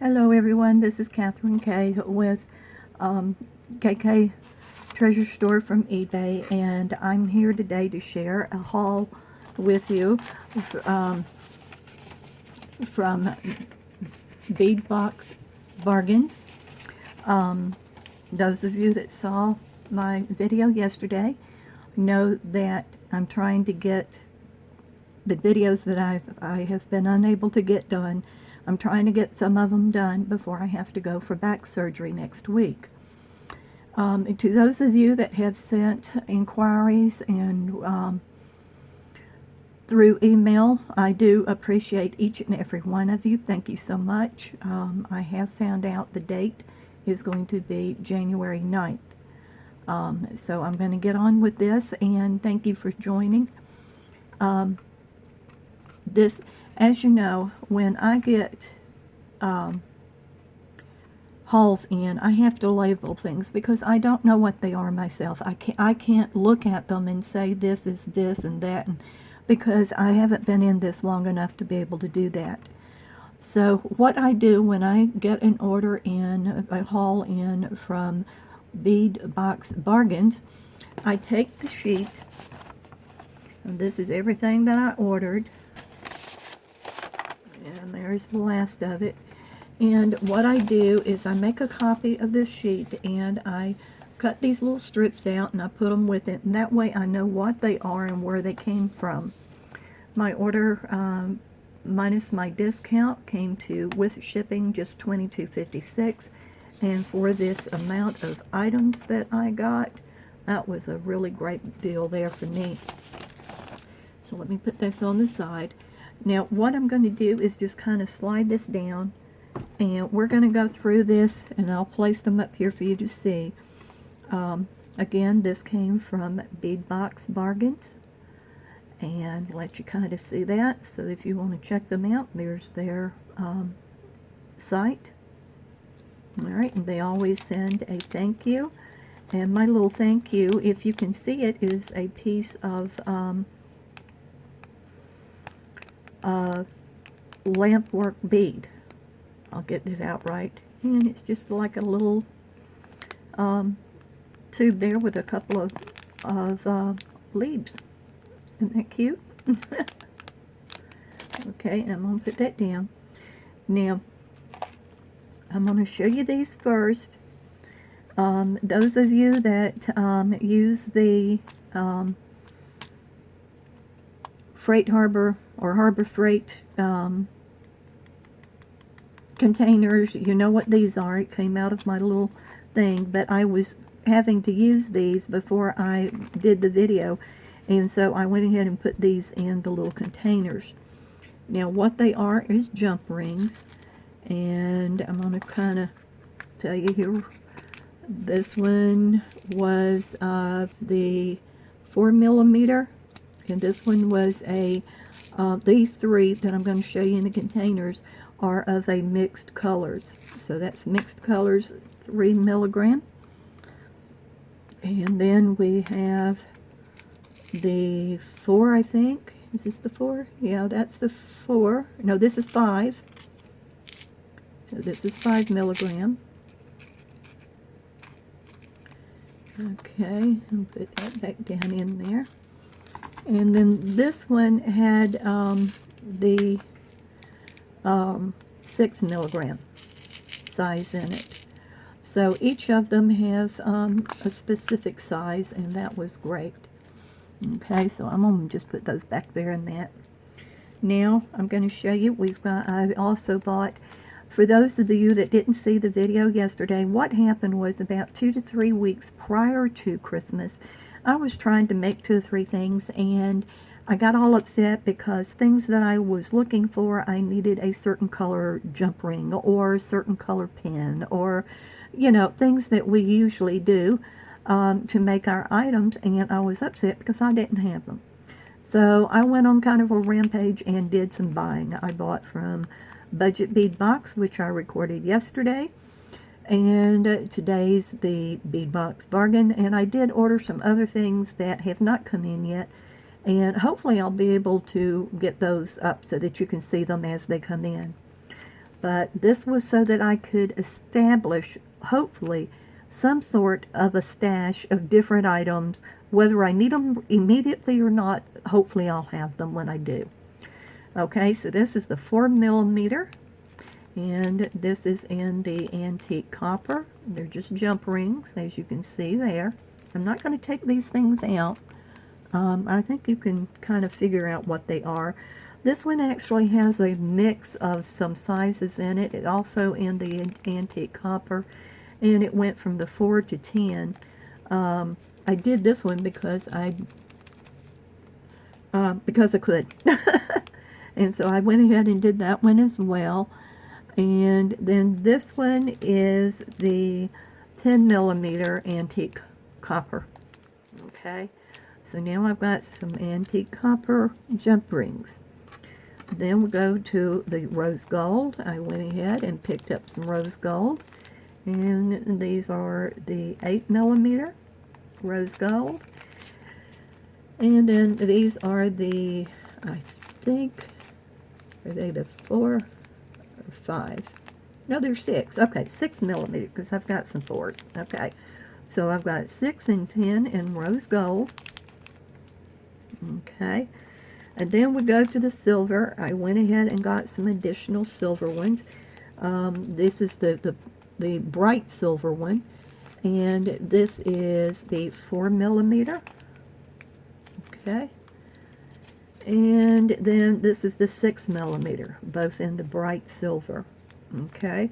Hello everyone, this is Catherine K with KK Treasure Store from eBay, and I'm here today to share a haul with you from Bead Box Bargains. Those of you that saw my video yesterday know that I'm trying to get the videos that I have been unable to get done. I'm trying to get some of them done before I have to go for back surgery next week. To those of you that have sent inquiries and through email, I do appreciate each and every one of you. Thank you so much. I have found out the date is going to be January 9th. So I'm going to get on with this, and thank you for joining. This, as you know, when I get hauls in, I have to label things because I don't know what they are myself. I can't look at them and say this is this and that, because I haven't been in this long enough to be able to do that. So what I do when I get an order in, a haul in from Bead Box Bargains, I take the sheet, and this is everything that I ordered, and there's the last of it. And what I do is I make a copy of this sheet and I cut these little strips out and I put them with it, and that way I know what they are and where they came from. My order minus my discount came to, with shipping, just $22.56, and for this amount of items that I got, that was a really great deal there for me. So let me put this on the side. Now what I'm going to do is just kind of slide this down, and we're going to go through this, and I'll place them up here for you to see. Again, this came from Bead Box Bargains, and let you kind of see that. So if you want to check them out, there's their site. Alright, and they always send a thank you, and my little thank you, if you can see it, is a piece of lampwork bead. I'll get it out right, and it's just like a little tube there with a couple of leaves. Isn't that cute? Okay, I'm going to put that down. Now, I'm going to show you these first. Those of you that use the Freight Harbor or Harbor Freight containers, you know what these are. It came out of my little thing, but I was having to use these before I did the video, and so I went ahead and put these in the little containers. Now what they are is jump rings, and I'm going to kind of tell you here. This one was the 4mm, and this one was a these three that I'm going to show you in the containers are of a mixed colors. So that's mixed colors, 3 milligram. And then we have the 4, I think. Is this the 4? Yeah, that's the 4. No, this is 5. So this is 5 milligram. Okay, I'll put that back down in there. And then this one had the 6 milligram size in it. So each of them have a specific size, and that was great. Okay, so I'm going to just put those back there in that. Now I'm going to show you, I also bought, for those of you that didn't see the video yesterday, what happened was about 2 to 3 weeks prior to Christmas, I was trying to make 2 or 3 things, and I got all upset because things that I was looking for, I needed a certain color jump ring or a certain color pin, or, you know, things that we usually do to make our items, and I was upset because I didn't have them. So I went on kind of a rampage and did some buying. I bought from Budget Bead Box, which I recorded yesterday, and today's the Bead Box Bargain, and I did order some other things that have not come in yet, and hopefully I'll be able to get those up so that you can see them as they come in. but this was so that I could establish, hopefully, some sort of a stash of different items. Whether I need them immediately or not, hopefully I'll have them when I do. Okay, so this is the 4mm, and this is in the antique copper. They're just jump rings, as you can see there. I'm not going to take these things out. I think you can kind of figure out what they are. This one actually has a mix of some sizes in it. It also in the antique copper, and it went from the 4 to 10. I did this one because I could. And so I went ahead and did that one as well. And then this one is the 10mm antique copper. Okay, so now I've got some antique copper jump rings. Then we go to the rose gold. I went ahead and picked up some rose gold. And these are the 8mm rose gold. And then these are the, I think, are they the 4 or 5? No, they're 6. Okay, 6mm, because I've got some 4s. Okay, so I've got 6 and 10 in rose gold. Okay, and then we go to the silver. I went ahead and got some additional silver ones. This is the bright silver one, and this is the 4mm. Okay, and then this is the 6mm, both in the bright silver. Okay,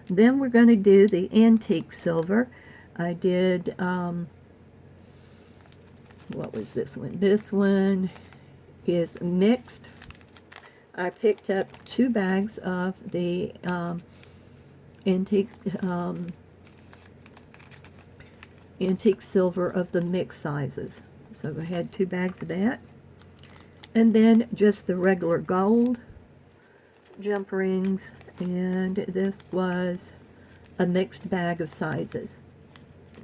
then we're going to do the antique silver. I did, what was this one? This one is mixed. I picked up 2 bags of the antique silver of the mixed sizes. So I had 2 bags of that. And then just the regular gold jump rings, and this was a mixed bag of sizes.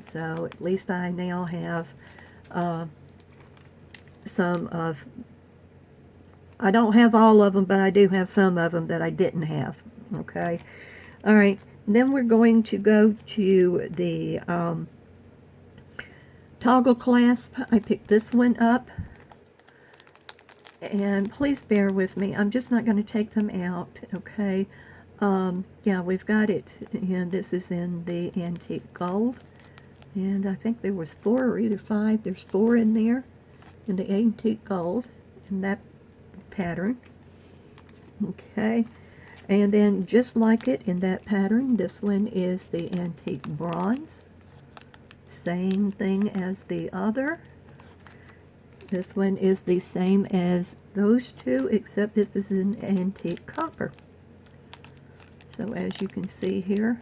So at least I now have some of, I don't have all of them, but I do have some of them that I didn't have. Okay, all right, then we're going to go to the toggle clasp. I picked this one up, and please bear with me. I'm just not going to take them out, okay? Yeah, we've got it, and this is in the antique gold, and I think there was 4 or either 5. There's 4 in there in the antique gold in that pattern. Okay, and then just like it in that pattern, this one is the antique bronze. Same thing as the other. This one is the same as those 2, except this is an antique copper. So as you can see here,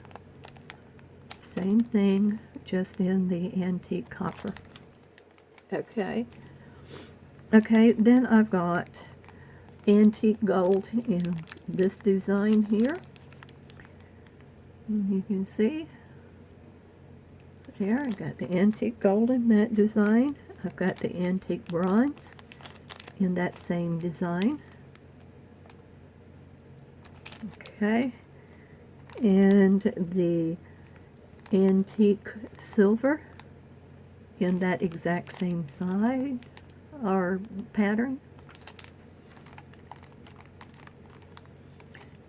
same thing, just in the antique copper. Okay. Okay, then I've got antique gold in this design here. And you can see there, I got the antique gold in that design. I've got the antique bronze in that same design. Okay, and the antique silver in that exact same side or pattern.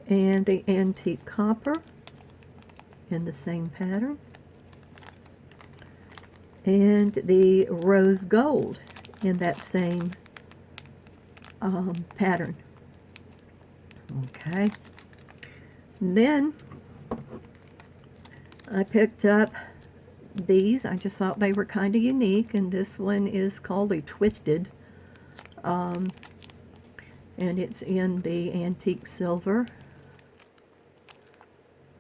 And the antique copper in the same pattern. And the rose gold in that same pattern. Okay. And then I picked up these. I just thought they were kind of unique, and this one is called a twisted, and it's in the antique silver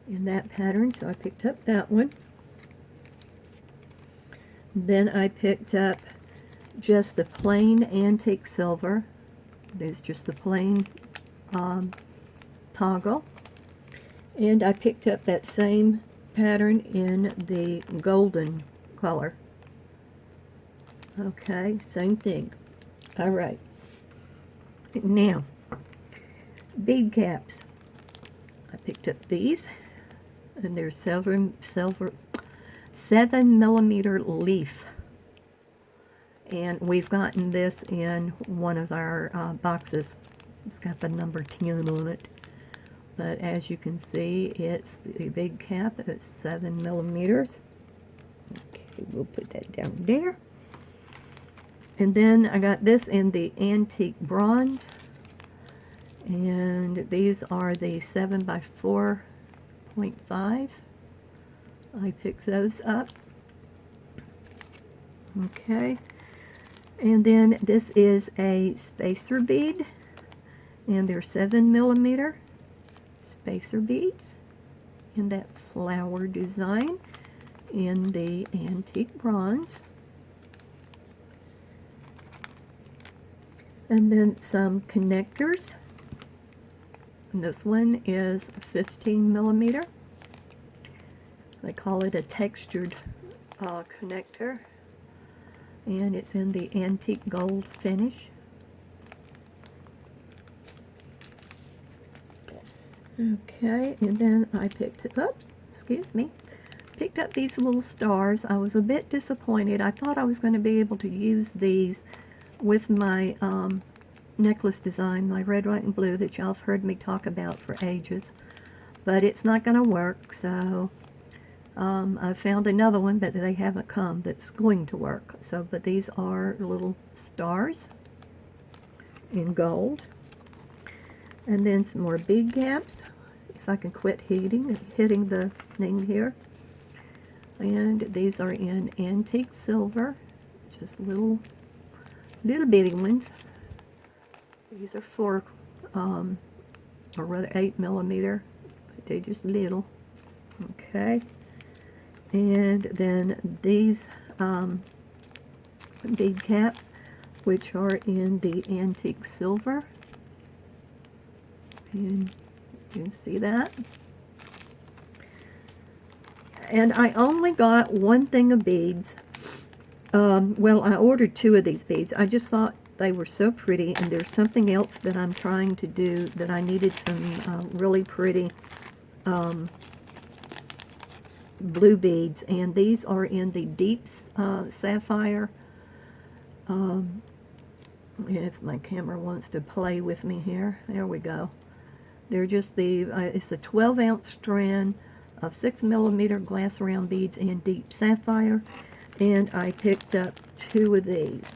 in that pattern, so I picked up that one. Then I picked up just the plain antique silver. There's just the plain toggle. And I picked up that same pattern in the golden color. Okay, same thing. All right. Now, bead caps. I picked up these, and they're 7 millimeter leaf. And we've gotten this in one of our boxes. It's got the number 10 on it. But as you can see, it's the big cap. It's 7 millimeters. Okay, we'll put that down there. And then I got this in the antique bronze. And these are the 7 by 4.5. I picked those up. Okay. And then this is a spacer bead. And they're 7 millimeter spacer beads in that flower design in the antique bronze. And then some connectors. And this one is 15 millimeter. They call it a textured connector. And it's in the antique gold finish. Okay, and then I picked up these little stars. I was a bit disappointed. I thought I was going to be able to use these with my necklace design, my red, white, and blue that y'all have heard me talk about for ages. But it's not going to work, so I found another one, but they haven't come, that's going to work. So, but these are little stars in gold. And then some more bead caps, if I can quit hitting the thing here. And these are in antique silver, just little bitty ones. These are 8 millimeter, but they're just little. Okay. And then these bead caps, which are in the antique silver. And you can see that. And I only got one thing of beads. Well, I ordered 2 of these beads. I just thought they were so pretty, and there's something else that I'm trying to do that I needed some really pretty blue beads, and these are in the deep sapphire. If my camera wants to play with me here, there we go. They're just it's a 12-ounce strand of 6 millimeter glass round beads in deep sapphire, and I picked up 2 of these.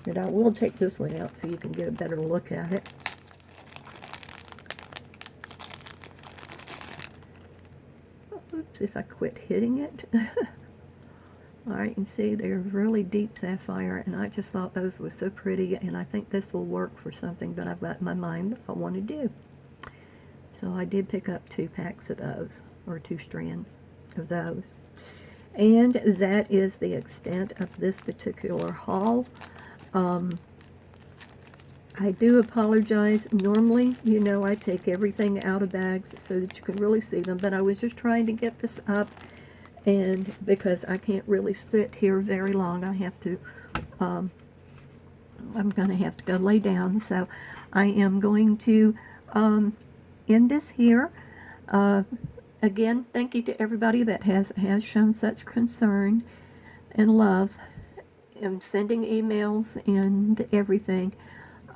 And I will take this one out so you can get a better look at it. Oops, if I quit hitting it. Alright, you can see they're really deep sapphire, and I just thought those were so pretty, and I think this will work for something that I've got in my mind that I want to do. So I did pick up 2 packs of those, or 2 strands of those. And that is the extent of this particular haul. I do apologize. Normally, you know, I take everything out of bags so that you can really see them, but I was just trying to get this up, and because I can't really sit here very long, I have to, I'm going to have to go lay down, so I am going to end this here. Again, thank you to everybody that has shown such concern and love and sending emails and everything.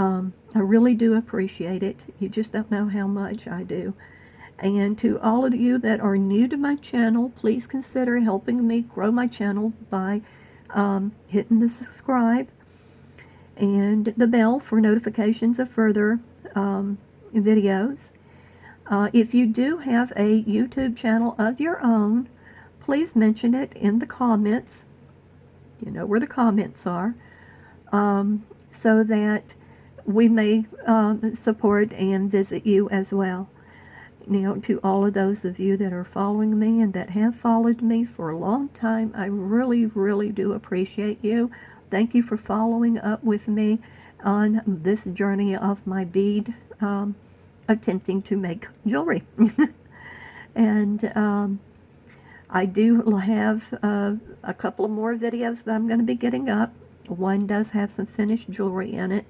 I really do appreciate it. You just don't know how much I do. And to all of you that are new to my channel, please consider helping me grow my channel by hitting the subscribe and the bell for notifications of further videos. If you do have a YouTube channel of your own, please mention it in the comments. You know where the comments are, so that we may support and visit you as well. You know, to all of those of you that are following me and that have followed me for a long time, I really, really do appreciate you. Thank you for following up with me on this journey of my bead attempting to make jewelry. And I do have a couple of more videos that I'm going to be getting up. One does have some finished jewelry in it,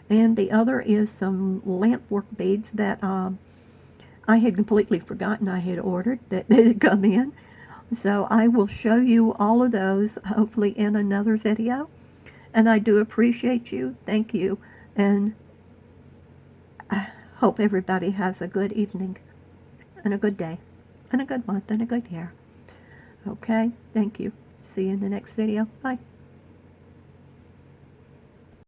and the other is some lamp work beads that I had completely forgotten I had ordered that had come in. So I will show you all of those hopefully in another video. And I do appreciate you. Thank you. And I hope everybody has a good evening and a good day and a good month and a good year. Okay? Thank you. See you in the next video. Bye.